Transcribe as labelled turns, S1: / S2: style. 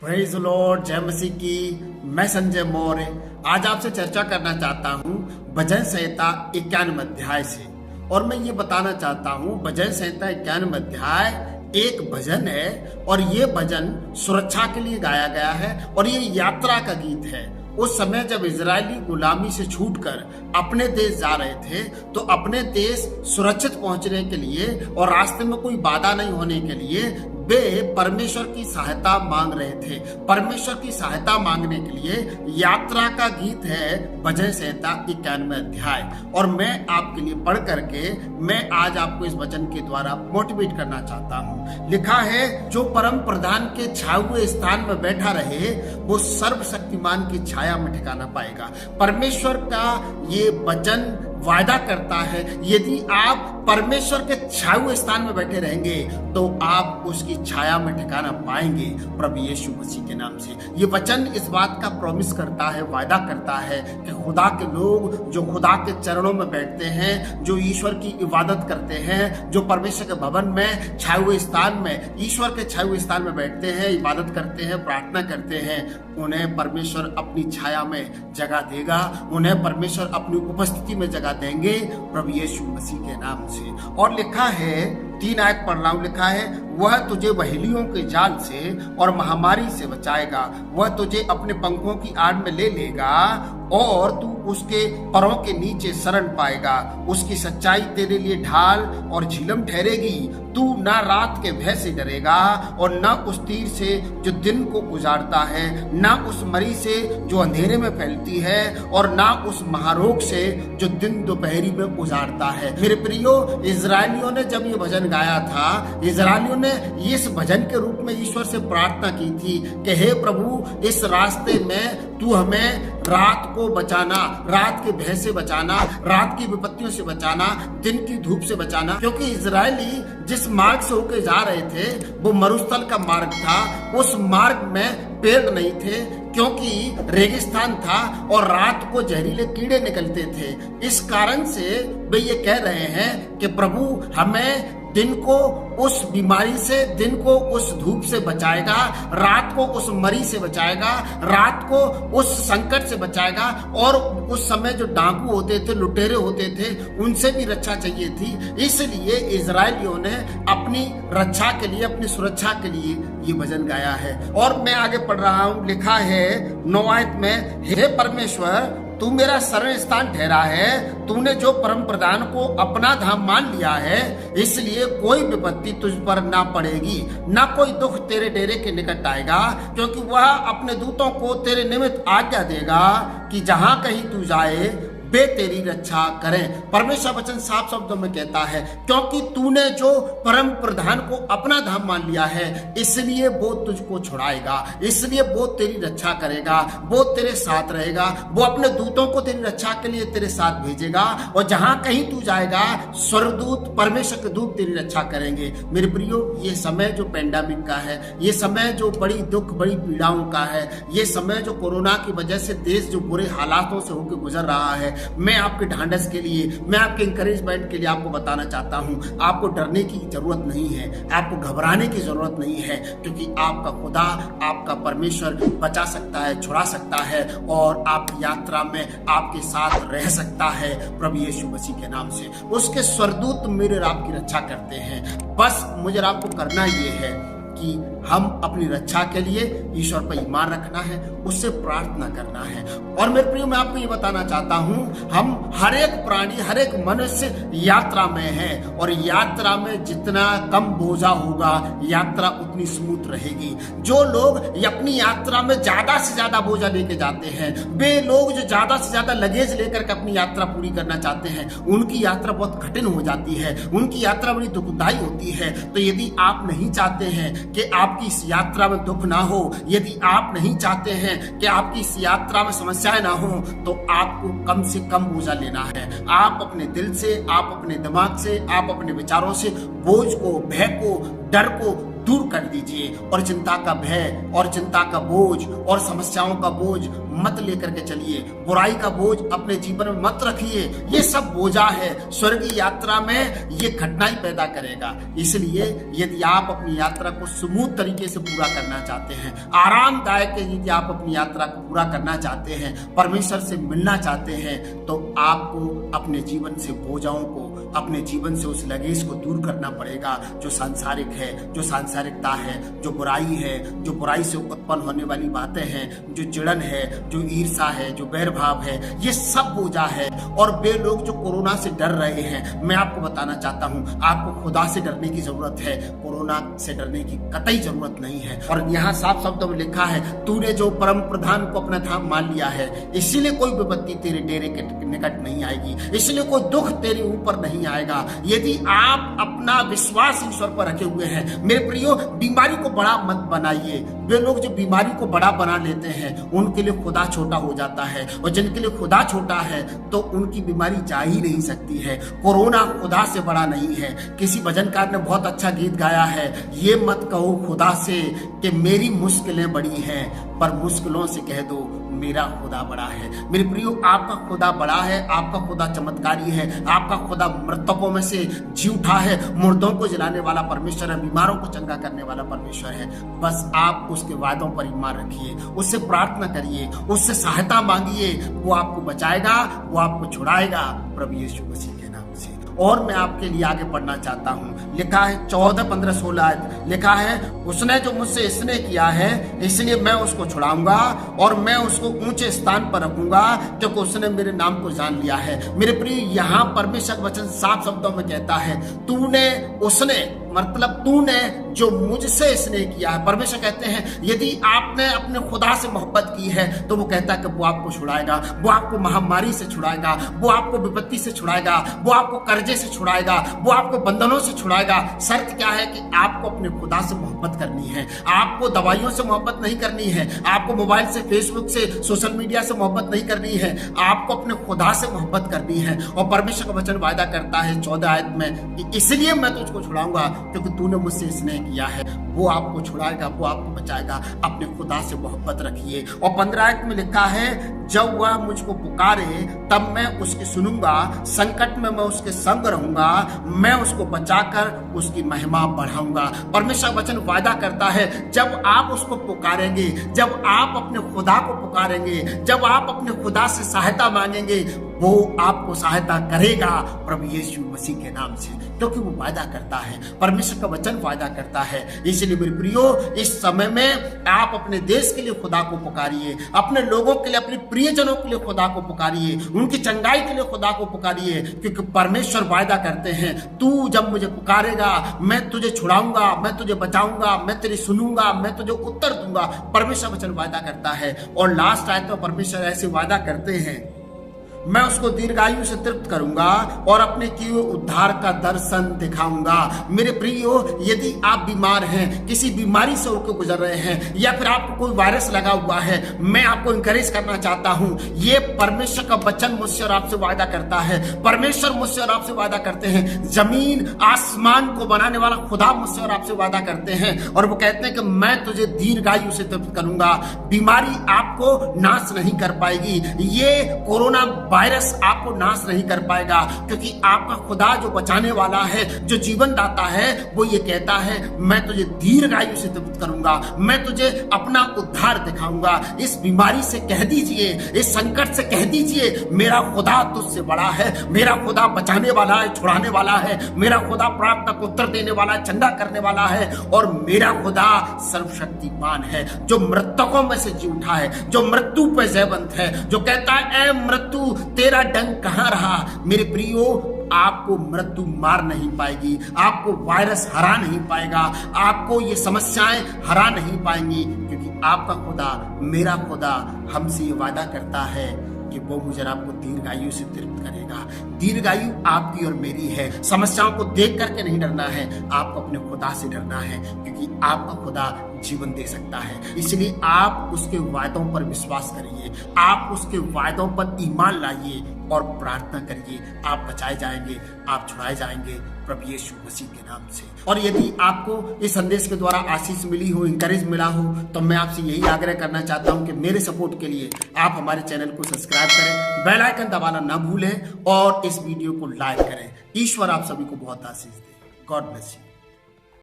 S1: Praise Lord, जय मसीह की। मैं संजय मौर्य आज आपसे चर्चा करना चाहता हूँ भजन संहिता 91 अध्याय से। और मैं ये बताना चाहता हूँ भजन संहिता 91 अध्याय एक भजन है और ये भजन सुरक्षा के लिए गाया गया है और ये यात्रा का गीत है। उस समय जब इजरायली गुलामी से छूटकर अपने देश जा रहे थे तो अपने देश सुरक्षित पहुंचने के लिए और रास्ते में कोई बाधा नहीं होने के लिए वे परमेश्वर की सहायता मांग रहे थे। परमेश्वर की सहायता मांगने के लिए यात्रा का गीत है भजन संहिता 91 अध्याय। और मैं आपके लिए पढ़ करके मैं आज आपको इस वचन के द्वारा मोटिवेट करना चाहता हूँ। लिखा है, जो परम प्रधान के छाए हुए स्थान में बैठा रहे वो सर्वशक्तिमान की छाया में ठिकाना पाएगा। परमेश्वर का ये वचन वायदा करता है, यदि आप परमेश्वर के छाए हुए स्थान में बैठे रहेंगे तो आप उसकी छाया में ठिकाना पाएंगे प्रभु यीशु मसीह के नाम से। ये वचन इस बात का प्रॉमिस करता है, वायदा करता है कि खुदा के लोग जो खुदा के चरणों में बैठते हैं, जो ईश्वर की इबादत करते हैं, जो परमेश्वर के भवन में छाए हुए स्थान में ईश्वर के छाए हुए स्थान में बैठते हैं, इबादत करते हैं, प्रार्थना करते हैं, उन्हें परमेश्वर अपनी छाया में जगह देगा, उन्हें परमेश्वर अपनी उपस्थिति में जगह देंगे प्रभु यीशु मसीह के नाम से। और लिखा है, 3 आयत पढ़ रहा हूं, लिखा है, वह तुझे बहेलियों के जाल से और महामारी से बचाएगा, वह तुझे अपने पंखों की आड़ में ले लेगा और तू उसके परों के नीचे शरण पाएगा। उसकी सच्चाई तेरे लिए ढाल और झिलम ठहरेगी। तू ना रात के भय से डरेगा और न उस तीर से जो दिन को उजाड़ता है, न उस मरी से जो अंधेरे में फैलती है और न उस महारोग से जो दिन दोपहरी में उजाड़ता है। मेरे प्रियो, इजरायलियों ने जब ये भजन गाया था, इजरायलियों ने इस भजन के रूप में ईश्वर से प्रार्थना की थी कि हे प्रभु, इस रास्ते में तू हमें रात को बचाना, रात के भय से बचाना, रात की विपत्तियों से बचाना, दिन की धूप से बचाना। क्योंकि इजरायली जिस मार्ग से होकर जा रहे थे वो मरुस्थल का मार्ग था। उस मार्ग में पेड़ नहीं थे क्योंकि रेगिस्तान था और रात को जहरीले कीड़े निकलते थे। इस कारण से वे ये कह रहे हैं कि प्रभु हमें दिन को उस बीमारी से, दिन को उस धूप से बचाएगा, रात को उस मरी से बचाएगा, रात को उस संकट से बचाएगा। और उस समय जो डाकू होते थे, लुटेरे होते थे, उनसे भी रक्षा चाहिए थी। इसलिए इजरायलियों ने अपनी रक्षा के लिए, अपनी सुरक्षा के लिए ये भजन गाया है। और मैं आगे पढ़ रहा हूँ, लिखा है 9 आयत में, हे परमेश्वर, तू मेरा शरण स्थान ठहरा है, तूने जो परम प्रधान को अपना धाम मान लिया है, इसलिए कोई विपत्ति तुझ पर ना पड़ेगी, ना कोई दुख तेरे डेरे के निकट आएगा, क्योंकि वह अपने दूतों को तेरे निमित्त आज्ञा देगा कि जहां कहीं तू जाए वे तेरी रक्षा करें। परमेश्वर वचन साफ शब्दों में कहता है, क्योंकि तूने जो परम प्रधान को अपना धाम मान लिया है, इसलिए वो तुझको छुड़ाएगा, इसलिए वो तेरी रक्षा करेगा, वो तेरे साथ रहेगा, वो अपने दूतों को तेरी रक्षा के लिए तेरे साथ भेजेगा और जहां कहीं तू जाएगा स्वर्गदूत, परमेश्वर के दूत तेरी रक्षा करेंगे। मेरे प्रियो, ये समय जो पेंडेमिक का है, ये समय जो बड़ी दुख, बड़ी पीड़ाओं का है, ये समय जो कोरोना की वजह से देश जो बुरे हालातों से होकर गुजर रहा है, मैं आपके ढांढस के लिए, मैं आपके इंकरेजमेंट के लिए आपको बताना चाहता हूं, आपको डरने की जरूरत नहीं है, आपको घबराने की जरूरत नहीं है, क्योंकि आपका खुदा, आपका परमेश्वर बचा सकता है, छुड़ा सकता है और आपकी यात्रा में आपके साथ रह सकता है प्रभु यीशु मसीह के नाम से। उसके स्वर्गदूत मेरे और आपकी रक्षा करते हैं। बस मुझे और आपको करना ये है कि हम अपनी रक्षा के लिए ईश्वर पर ईमान रखना है, उससे प्रार्थना करना है। और मेरे प्रियो, मैं आपको ये बताना चाहता हूं, हम हर एक प्राणी, हर एक मनुष्य यात्रा में है और यात्रा में जितना कम बोझा होगा यात्रा उतनी स्मूथ रहेगी। जो लोग अपनी यात्रा में ज्यादा से ज्यादा बोझा लेके जाते हैं, वे लोग जो ज्यादा से ज्यादा लगेज लेकर के अपनी यात्रा पूरी करना चाहते हैं, उनकी यात्रा बहुत कठिन हो जाती है, उनकी यात्रा बड़ी दुखदायी होती है। तो यदि आप नहीं चाहते हैं कि आपकी इस यात्रा में दुख ना हो, यदि आप नहीं चाहते हैं कि आपकी इस यात्रा में समस्याएं ना हो, तो आपको कम से कम बोझा लेना है। आप अपने दिल से, आप अपने दिमाग से, आप अपने विचारों से बोझ को, भय को, डर को दूर कर दीजिए और चिंता का भय और चिंता का बोझ और समस्याओं का बोझ मत लेकर के चलिए। बुराई का बोझ अपने जीवन में मत रखिए, ये सब बोझा है, स्वर्गीय यात्रा में ये कठिनाई पैदा करेगा। इसलिए यदि आप अपनी यात्रा को स्मूथ तरीके से पूरा करना चाहते हैं, आरामदायक यदि आप अपनी यात्रा को पूरा करना चाहते हैं, परमेश्वर से मिलना चाहते हैं, तो आपको अपने जीवन से बोझाओं को, अपने जीवन से उस लगेज को दूर करना पड़ेगा जो सांसारिक है, जो सांसारिकता है, जो बुराई है, जो बुराई से उत्पन्न होने वाली बातें हैं, जो चिड़न है, जो ईर्षा है, जो बैरभाव है, ये सब बोझा है। और वे लोग जो कोरोना से डर रहे हैं, मैं आपको बताना चाहता हूं, आपको खुदा से डरने की जरूरत है, कोरोना से डरने की कतई जरूरत नहीं है। और यहाँ साफ शब्दों में लिखा है, तूने जो परम प्रधान को अपना धाम मान लिया है, इसीलिए कोई विपत्ति तेरे डेरे के निकट नहीं आएगी, इसलिए कोई दुख तेरे ऊपर नहीं आएगा। यदि आप अपना विश्वास ईश्वर पर रखे हुए हैं, मेरे प्रियो, बीमारी को बड़ा मत बनाइए। वे लोग जो बीमारी को बड़ा बना लेते हैं, उनके लिए खुदा छोटा हो जाता है, और जिनके लिए खुदा छोटा है तो उनकी बीमारी जा ही नहीं सकती है। कोरोना खुदा से बड़ा नहीं है। किसी भजनकार ने बहुत अच्छा गीत गाया है, ये मत कहो खुदा से कि मेरी मुश्किलें बड़ी हैं, पर मुश्किलों से कह दो मेरा खुदा बड़ा है। मेरे प्रियो, आपका खुदा बड़ा है, आपका खुदा चमत्कारी है, आपका खुदा मृतकों में से जी उठा है, मुर्दों को जलाने वाला परमेश्वर है, बीमारों को चंगा करने वाला परमेश्वर है। बस आप उसके वादों पर ईमान रखिए, उससे प्रार्थना करिए, उससे सहायता मांगिए, वो आपको बचाएगा, वो आपको छुड़ाएगा प्रभु यीशु मसीह के नाम से। और मैं आपके लिए आगे पढ़ना चाहता हूँ, लिखा है 14, 15, 16 लिखा है, उसने जो मुझसे स्नेह किया है इसलिए मैं उसको छुड़ाऊंगा और मैं उसको ऊंचे स्थान पर रखूंगा, क्योंकि उसने मेरे नाम को जान लिया है। मेरे प्रिय, यहाँ परमेश्वर वचन साफ शब्दों में कहता है, तूने, उसने, मतलब तूने जो मुझसे स्नेह किया है। परमेश्वर कहते हैं, यदि आपने अपने खुदा से मोहब्बत की है तो वो कहता है कि वो आपको छुड़ाएगा, वो आपको महामारी से छुड़ाएगा, वो आपको विपत्ति से छुड़ाएगा, वो आपको कर्जे से छुड़ाएगा, वो आपको बंधनों से छुड़ाएगा। शर्त क्या है कि आपको अपने खुदा से मोहब्बत करनी है, आपको दवाइयों से मोहब्बत नहीं करनी है, आपको मोबाइल से, फेसबुक से, सोशल मीडिया से मोहब्बत नहीं करनी है, आपको अपने खुदा से मोहब्बत करनी है। और परमेश्वर का वचन वायदा करता है 14 आयत में कि इसलिए मैं तुझको छुड़ाऊंगा क्योंकि तूने मुझसे स्नेह किया है। वो आपको छुड़ाएगा, वो आपको बचाएगा। अपने खुदा से मोहब्बत रखिए। और 15 आयत में लिखा है, जब वह मुझको पुकारे तब मैं उसकी सुनूंगा, संकट में मैं उसके संग रहूंगा, मैं उसको बचाकर उसकी महिमा बढ़ाऊंगा। परमेश्वर वचन वायदा करता है, जब आप उसको पुकारेंगे, जब आप अपने खुदा को पुकारेंगे, जब आप अपने खुदा से सहायता मांगेंगे, वो आपको सहायता करेगा प्रभु यीशु मसीह के नाम से, क्योंकि वो वायदा करता है। परमेश्वर का वचन वायदा करता है। इसलिए मेरे प्रियो, इस समय में आप अपने देश के लिए खुदा को पुकारिए, अपने लोगों के लिए, अपने प्रियजनों के लिए खुदा को पुकारिए, उनकी चंगाई के लिए खुदा को पुकारिए, क्योंकि परमेश्वर वायदा करते हैं, तू जब मुझे पुकारेगा मैं तुझे छुड़ाऊंगा, मैं तुझे बचाऊंगा, मैं तेरी सुनूंगा, मैं तुझे उत्तर दूंगा। परमेश्वर वचन वायदा करता है। और लास्ट आयत में परमेश्वर ऐसे वायदा करते हैं, मैं उसको दीर्घायु से तृप्त करूंगा और अपने किए हुए उद्धार का दर्शन दिखाऊंगा। मेरे प्रियो, यदि आप बीमार हैं, किसी बीमारी से होकर गुजर रहे हैं, या फिर आपको कोई वायरस लगा हुआ है, मैं आपको इंकरेज करना चाहता हूं, ये परमेश्वर का वचन मुझसे और आपसे वायदा करता है। परमेश्वर मुझसे और आपसे वायदा करते हैं, जमीन आसमान को बनाने वाला खुदा मुझसे और आपसे वादा करते हैं, और वो कहते हैं कि मैं तुझे दीर्घायु से तृप्त करूंगा। बीमारी आपको नाश नहीं कर पाएगी, ये कोरोना वायरस आपको नाश नहीं कर पाएगा, क्योंकि आपका खुदा जो बचाने वाला है, जो जीवन दाता है, वो ये कहता है, मैं तुझे दीर्घायु से तृप्त करूंगा, मैं तुझे अपना उद्धार दिखाऊंगा। इस बीमारी से कह दीजिए, इस संकट से कह दीजिए, मेरा खुदा तुझसे बड़ा है, मेरा खुदा बचाने वाला है, छुड़ाने वाला है, मेरा खुदा प्रार्थना को उत्तर देने वाला है, चंगा करने वाला है, और मेरा खुदा सर्वशक्तिमान है, जो मृतकों में से जी उठा है, जो मृत्यु पे जयवंत है, जो कहता है, ए मृत्यु तेरा डंक कहां रहा। मेरे प्रियो, आपको मृत्यु मार नहीं पाएगी, आपको वायरस हरा नहीं पाएगा, आपको ये समस्याएं हरा नहीं पाएंगी, क्योंकि आपका खुदा, मेरा खुदा हमसे ये वादा करता है कि वो मुझे आपको दीर्घायु से तृप्त करेगा। दीर्घायु आपकी और मेरी है। समस्याओं को देख करके नहीं डरना है, आपको अपने खुदा से डरना है, क्योंकि आपका खुदा जीवन दे सकता है। इसलिए आप उसके वायदों पर विश्वास करिए, आप उसके वायदों पर ईमान लाइए और प्रार्थना करिए। आप बचाए जाएंगे, आप छुड़ाए जाएंगे प्रभु यीशु मसीह के नाम से। और यदि आपको इस संदेश के द्वारा आशीष मिली हो, इंकरेज मिला हो, तो मैं आपसे यही आग्रह करना चाहता हूं कि मेरे सपोर्ट के लिए आप हमारे चैनल को सब्सक्राइब करें, बेल आइकन दबाना ना भूलें और इस वीडियो को लाइक करें। ईश्वर आप सभी को बहुत आशीष दे। God bless you.